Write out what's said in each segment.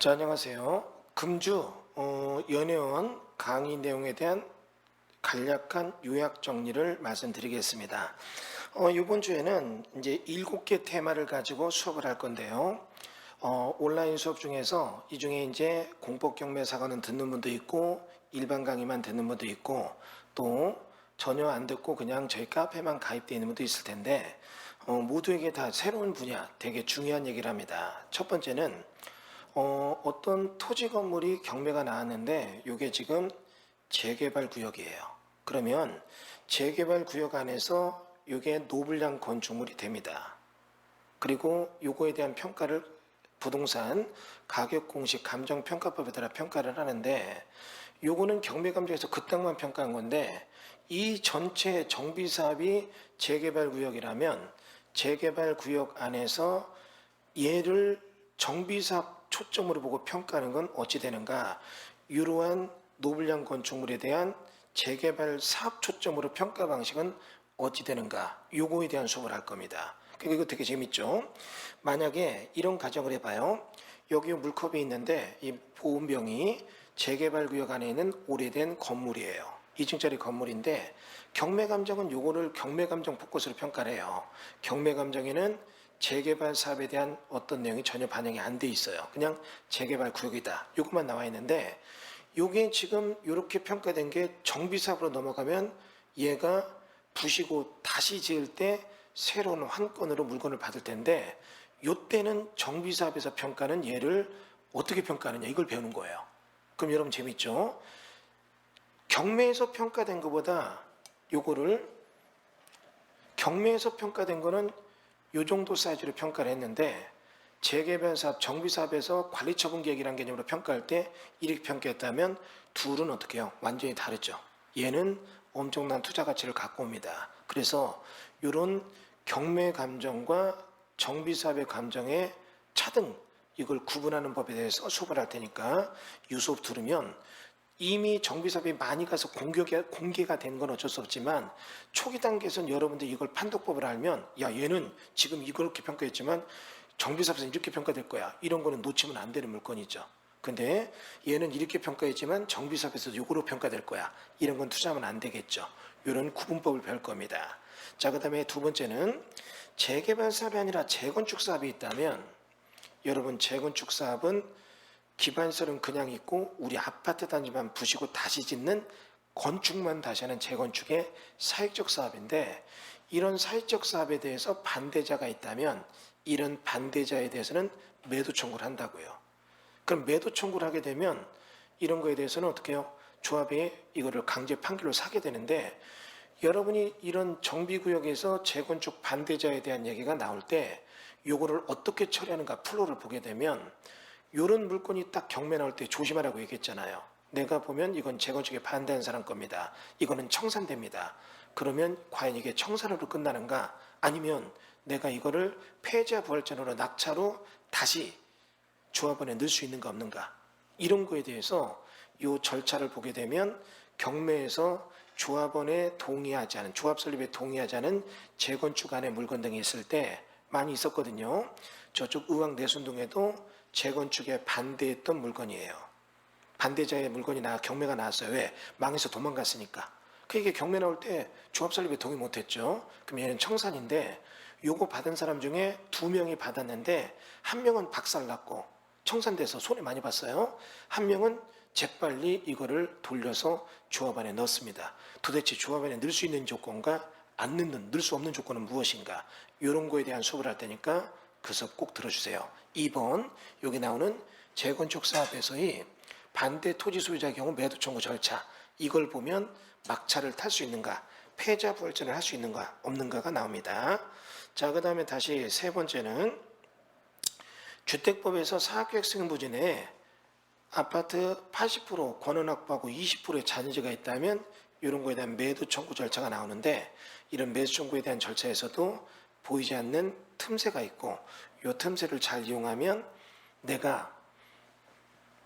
자, 안녕하세요. 금주 연회원 강의 내용에 대한 간략한 요약 정리를 말씀드리겠습니다. 이번 주에는 이제 7개 테마를 가지고 수업을 할 건데요. 온라인 수업 중에서 이 중에 이제 공법 경매 사과는 듣는 분도 있고 일반 강의만 듣는 분도 있고 또 전혀 안 듣고 그냥 저희 카페만 가입되어 있는 분도 있을 텐데 모두에게 다 새로운 분야, 되게 중요한 얘기를 합니다. 첫 번째는 어떤 토지 건물이 경매가 나왔는데 이게 지금 재개발 구역이에요. 그러면 재개발 구역 안에서 이게 노블량 건축물이 됩니다. 그리고 요거에 대한 평가를 부동산 가격 공시 감정평가법에 따라 평가를 하는데 요거는 경매감정에서 그 땅만 평가한 건데 이 전체 정비사업이 재개발 구역이라면 재개발 구역 안에서 얘를 정비사업 초점으로 보고 평가하는 건 어찌 되는가? 이러한 노블량 건축물에 대한 재개발 사업 초점으로 평가 방식은 어찌 되는가? 요거에 대한 수업을 할 겁니다. 그러니까 이거 되게 재밌죠? 만약에 이런 가정을 해봐요. 여기 물컵이 있는데 이 보온병이 재개발 구역 안에 있는 오래된 건물이에요. 2층짜리 건물인데 경매감정은 요거를 경매감정 포커스로 평가를 해요. 경매감정에는 재개발 사업에 대한 어떤 내용이 전혀 반영이 안 돼 있어요. 그냥 재개발 구역이다. 요것만 나와 있는데 요게 지금 이렇게 평가된 게 정비사업으로 넘어가면 얘가 부시고 다시 지을 때 새로운 환건으로 물건을 받을 텐데 요때는 정비사업에서 평가는 얘를 어떻게 평가하느냐 이걸 배우는 거예요. 그럼 여러분 재밌죠? 경매에서 평가된 것보다 요거를 경매에서 평가된 거는 요 정도 사이즈로 평가를 했는데 재개발 사업, 정비사업에서 관리처분계획이라는 개념으로 평가할 때 이렇게 평가했다면 둘은 어떻게 해요? 완전히 다르죠. 얘는 엄청난 투자 가치를 갖고 옵니다. 그래서 이런 경매 감정과 정비사업의 감정의 차등 이걸 구분하는 법에 대해서 수업을 할 테니까 이 수업 들으면 이미 정비사업이 많이 가서 공개가 된 건 어쩔 수 없지만 초기 단계에서는 여러분들이 이걸 판독법을 알면 야 얘는 지금 이렇게 평가했지만 정비사업에서 이렇게 평가될 거야. 이런 거는 놓치면 안 되는 물건이죠. 근데 얘는 이렇게 평가했지만 정비사업에서 요거로 평가될 거야. 이런 건 투자하면 안 되겠죠. 이런 구분법을 배울 겁니다. 자, 그 다음에 두 번째는 재개발 사업이 아니라 재건축 사업이 있다면 여러분 재건축 사업은 기반설은 그냥 있고 우리 아파트 단지만 부시고 다시 짓는 건축만 다시 하는 재건축의 사익적 사업인데 이런 사익적 사업에 대해서 반대자가 있다면 이런 반대자에 대해서는 매도 청구를 한다고요. 그럼 매도 청구를 하게 되면 이런 거에 대해서는 어떻게 해요? 조합이 이거를 강제 판결로 사게 되는데 여러분이 이런 정비구역에서 재건축 반대자에 대한 얘기가 나올 때 요거를 어떻게 처리하는가 플로를 보게 되면 이런 물건이 딱 경매 나올 때 조심하라고 얘기했잖아요. 내가 보면 이건 재건축에 반대하는 사람 겁니다. 이거는 청산됩니다. 그러면 과연 이게 청산으로 끝나는가? 아니면 내가 이거를 폐자 부활전으로 낙차로 다시 조합원에 넣을 수 있는가 없는가? 이런 거에 대해서 이 절차를 보게 되면 경매에서 조합원에 동의하지 않은 조합 설립에 동의하지 않은 재건축 안의 물건 등이 있을 때 많이 있었거든요. 저쪽 의왕내순동에도 재건축에 반대했던 물건이에요. 반대자의 물건이 경매가 나왔어요. 왜? 망해서 도망갔으니까. 이게 경매 나올 때 조합 설립에 동의 못했죠. 그럼 얘는 청산인데 요거 받은 사람 중에 2명이 받았는데 한 명은 박살났고 청산돼서 손해 많이 봤어요. 한 명은 재빨리 이거를 돌려서 조합 안에 넣습니다. 도대체 조합 안에 넣을 수 있는 조건과 안 넣을 수 없는 조건은 무엇인가? 이런 거에 대한 수업을 할 테니까 그 수업 꼭 들어주세요. 2번 여기 나오는 재건축 사업에서의 반대 토지 소유자의 경우 매도 청구 절차 이걸 보면 막차를 탈 수 있는가 패자 부활전을 할 수 있는가 없는가가 나옵니다. 자, 그 다음에 다시 세 번째는 주택법에서 사업계획 승인 부진에 아파트 80% 권원 확보하고 20%의 잔여지가 있다면 이런 거에 대한 매도 청구 절차가 나오는데 이런 매도 청구에 대한 절차에서도 보이지 않는 틈새가 있고 이 틈새를 잘 이용하면 내가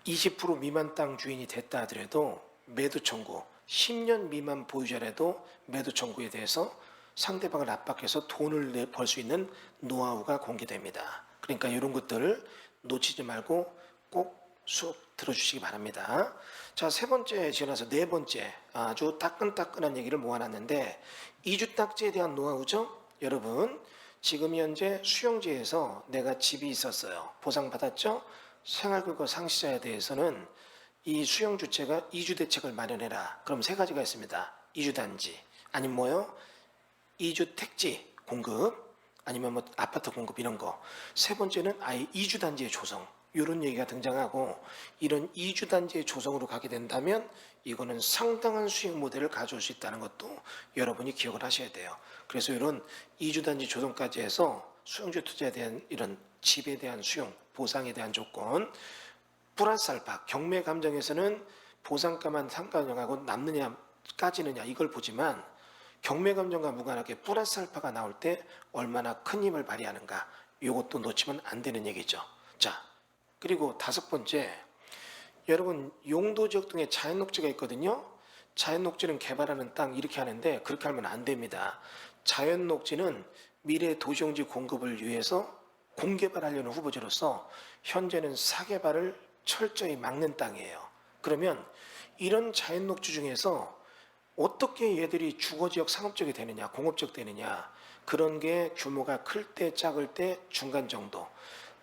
20% 미만 땅 주인이 됐다 하더라도 매도 청구 10년 미만 보유자라도 매도 청구에 대해서 상대방을 압박해서 돈을 벌 수 있는 노하우가 공개됩니다. 그러니까 이런 것들을 놓치지 말고 꼭 수업 들어주시기 바랍니다. 자, 세 번째 지나서 네 번째 아주 따끈따끈한 얘기를 모아놨는데 이주딱지에 대한 노하우죠. 여러분 지금 현재 수용지에서 내가 집이 있었어요. 보상받았죠. 생활급여 상실자에 대해서는 이 수용주체가 이주대책을 마련해라. 그럼 세 가지가 있습니다. 이주단지 아니면 뭐요? 이주택지 공급 아니면 뭐 아파트 공급 이런 거. 세 번째는 아예 이주단지의 조성. 이런 얘기가 등장하고 이런 이주단지의 조성으로 가게 된다면 이거는 상당한 수익 모델을 가져올 수 있다는 것도 여러분이 기억을 하셔야 돼요. 그래서 이런 이주단지 조성까지 해서 수용주 투자에 대한 이런 집에 대한 수용, 보상에 대한 조건, 플러스 알파, 경매 감정에서는 보상가만 상관하고 남느냐 까지느냐 이걸 보지만 경매 감정과 무관하게 플러스 알파가 나올 때 얼마나 큰 힘을 발휘하는가 이것도 놓치면 안 되는 얘기죠. 자, 그리고 다섯 번째, 여러분 용도 지역 등에 자연 녹지가 있거든요. 자연 녹지는 개발하는 땅 이렇게 하는데 그렇게 하면 안 됩니다. 자연 녹지는 미래 도시용지 공급을 위해서 공개발하려는 후보지로서 현재는 사개발을 철저히 막는 땅이에요. 그러면 이런 자연 녹지 중에서 어떻게 얘들이 주거지역 상업지역이 되느냐, 공업지역 되느냐, 그런 게 규모가 클 때, 작을 때, 중간 정도,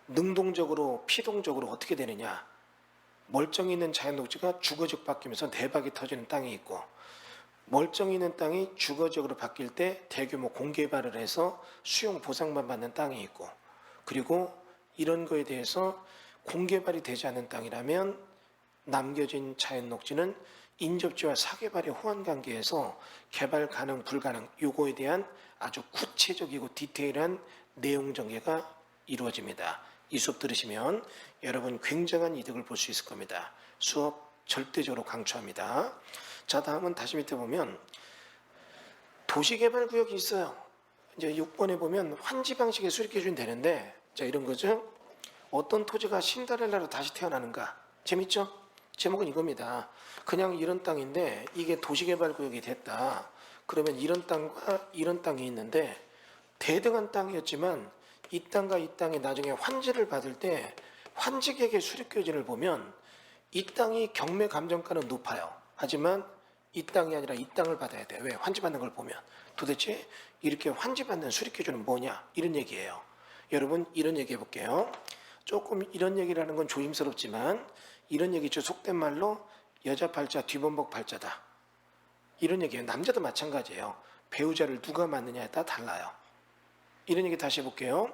능동적으로, 피동적으로 어떻게 되느냐. 멀쩡히 있는 자연녹지가 주거지역 바뀌면서 대박이 터지는 땅이 있고, 멀쩡히 있는 땅이 주거지역으로 바뀔 때 대규모 공개발을 해서 수용 보상만 받는 땅이 있고, 그리고 이런 거에 대해서 공개발이 되지 않는 땅이라면 남겨진 자연녹지는 인접지와 사개발의 호환관계에서 개발 가능 불가능 요거에 대한 아주 구체적이고 디테일한 내용 전개가 이루어집니다. 이 수업 들으시면 여러분 굉장한 이득을 볼 수 있을 겁니다. 수업 절대적으로 강추합니다. 자, 다음은 다시 밑에 보면 도시개발구역이 있어요. 이제 6번에 보면 환지 방식의 수립 기준이 되는데, 자, 이런 거죠. 어떤 토지가 신데렐라로 다시 태어나는가. 재밌죠? 제목은 이겁니다. 그냥 이런 땅인데 이게 도시개발구역이 됐다. 그러면 이런 땅과 이런 땅이 있는데 대등한 땅이었지만 이 땅과 이 땅이 나중에 환지를 받을 때 환지객의 수립규진을 보면 이 땅이 경매 감정가는 높아요. 하지만 이 땅이 아니라 이 땅을 받아야 돼. 왜? 환지받는 걸 보면. 도대체 이렇게 환지받는 수립규준은 뭐냐? 이런 얘기예요. 여러분 이런 얘기 해볼게요. 조금 이런 얘기를 하는 건 조심스럽지만 이런 얘기죠. 속된 말로 여자 팔자 뒤범벅 팔자다. 이런 얘기예요. 남자도 마찬가지예요. 배우자를 누가 맞느냐에 따라 달라요. 이런 얘기 다시 해볼게요.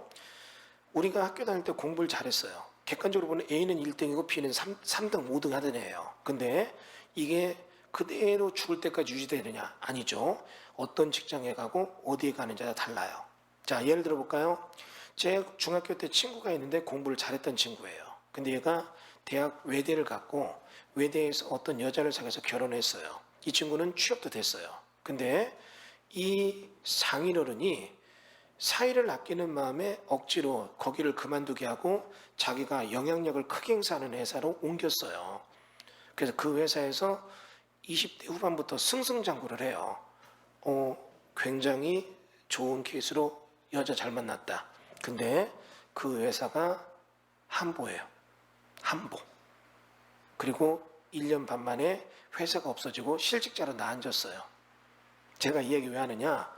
우리가 학교 다닐 때 공부를 잘했어요. 객관적으로 보면 A는 1등이고 B는 3등, 5등 하던 애예요. 근데 이게 그대로 죽을 때까지 유지되느냐? 아니죠. 어떤 직장에 가고 어디에 가는지가 달라요. 자, 예를 들어 볼까요? 제 중학교 때 친구가 있는데 공부를 잘했던 친구예요. 근데 얘가 대학 외대를 갔고 외대에서 어떤 여자를 사귀어서 결혼했어요. 이 친구는 취업도 됐어요. 근데 이 상인어른이 사위를 아끼는 마음에 억지로 거기를 그만두게 하고 자기가 영향력을 크게 행사하는 회사로 옮겼어요. 그래서 그 회사에서 20대 후반부터 승승장구를 해요. 굉장히 좋은 케이스로 여자 잘 만났다. 근데 그 회사가 한보예요. 한보. 그리고 1년 반 만에 회사가 없어지고 실직자로 나앉았어요. 제가 이 얘기 왜 하느냐?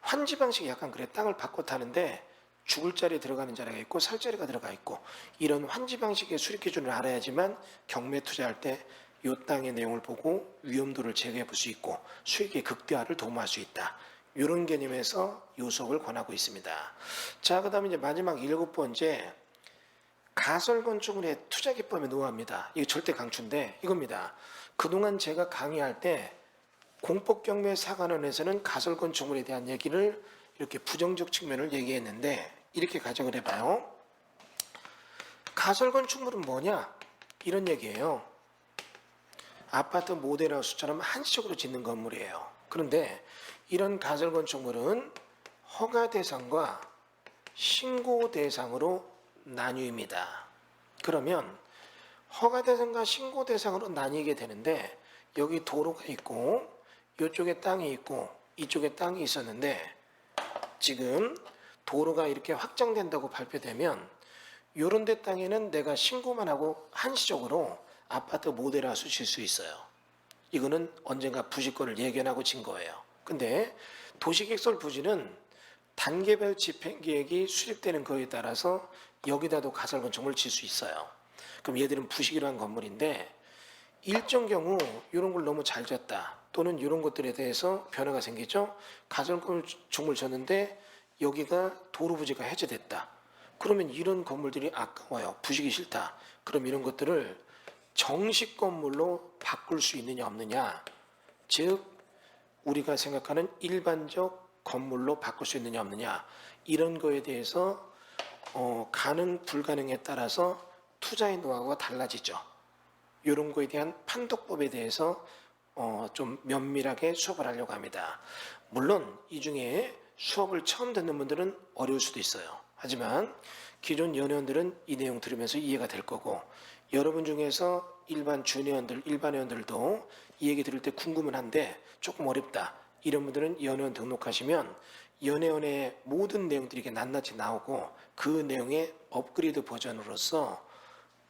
환지 방식이 약간 그래. 땅을 바꿔 타는데 죽을 자리에 들어가는 자리가 있고 살 자리가 들어가 있고, 이런 환지 방식의 수립 기준을 알아야지만 경매 투자할 때 이 땅의 내용을 보고 위험도를 제거해 볼 수 있고 수익의 극대화를 도모할 수 있다. 이런 개념에서 이 수업을 권하고 있습니다. 자, 그 다음에 이제 마지막 7번째, 가설건축물의 투자 기법의 노하우입니다. 이게 절대 강추인데 이겁니다. 그동안 제가 강의할 때 공법경매 사관원에서는 가설건축물에 대한 얘기를 이렇게 부정적 측면을 얘기했는데 이렇게 가정을 해봐요. 가설건축물은 뭐냐? 이런 얘기예요. 아파트 모델하우스처럼 한시적으로 짓는 건물이에요. 그런데 이런 가설건축물은 허가 대상과 신고 대상으로 나뉩니다. 그러면 허가 대상과 신고 대상으로 나뉘게 되는데 여기 도로가 있고 이쪽에 땅이 있고 이쪽에 땅이 있었는데 지금 도로가 이렇게 확장된다고 발표되면 요런 데 땅에는 내가 신고만 하고 한시적으로 아파트 모델하우스 질 수 있어요. 이거는 언젠가 부지권을 예견하고 진 거예요. 근데 도시계획설 부지는 단계별 집행계획이 수립되는 거에 따라서 여기다도 가설 건축물을 질 수 있어요. 그럼 얘들은 부식이로 한 건물인데 일정 경우 이런 걸 너무 잘 졌다 또는 이런 것들에 대해서 변화가 생기죠. 가설 건축물 졌는데 여기가 도로 부지가 해제됐다. 그러면 이런 건물들이 아까워요. 부식이 싫다. 그럼 이런 것들을 정식 건물로 바꿀 수 있느냐 없느냐, 즉 우리가 생각하는 일반적 건물로 바꿀 수 있느냐 없느냐, 이런 거에 대해서 가능 불가능에 따라서 투자의 노하우가 달라지죠. 이런 거에 대한 판독법에 대해서 좀 면밀하게 수업을 하려고 합니다. 물론 이 중에 수업을 처음 듣는 분들은 어려울 수도 있어요. 하지만 기존 연회원들은 이 내용 들으면서 이해가 될 거고, 여러분 중에서 일반 준회원들, 일반 회원들도 이 얘기 들을 때 궁금은 한데 조금 어렵다, 이런 분들은 연회원 등록하시면 연회원의 모든 내용들이 이렇게 낱낱이 나오고 그 내용의 업그레이드 버전으로서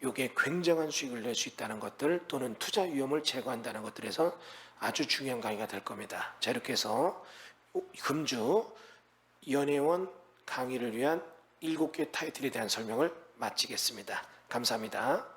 이게 굉장한 수익을 낼 수 있다는 것들 또는 투자 위험을 제거한다는 것들에서 아주 중요한 강의가 될 겁니다. 자, 이렇게 해서 금주 연회원 강의를 위한 7개 타이틀에 대한 설명을 마치겠습니다. 감사합니다.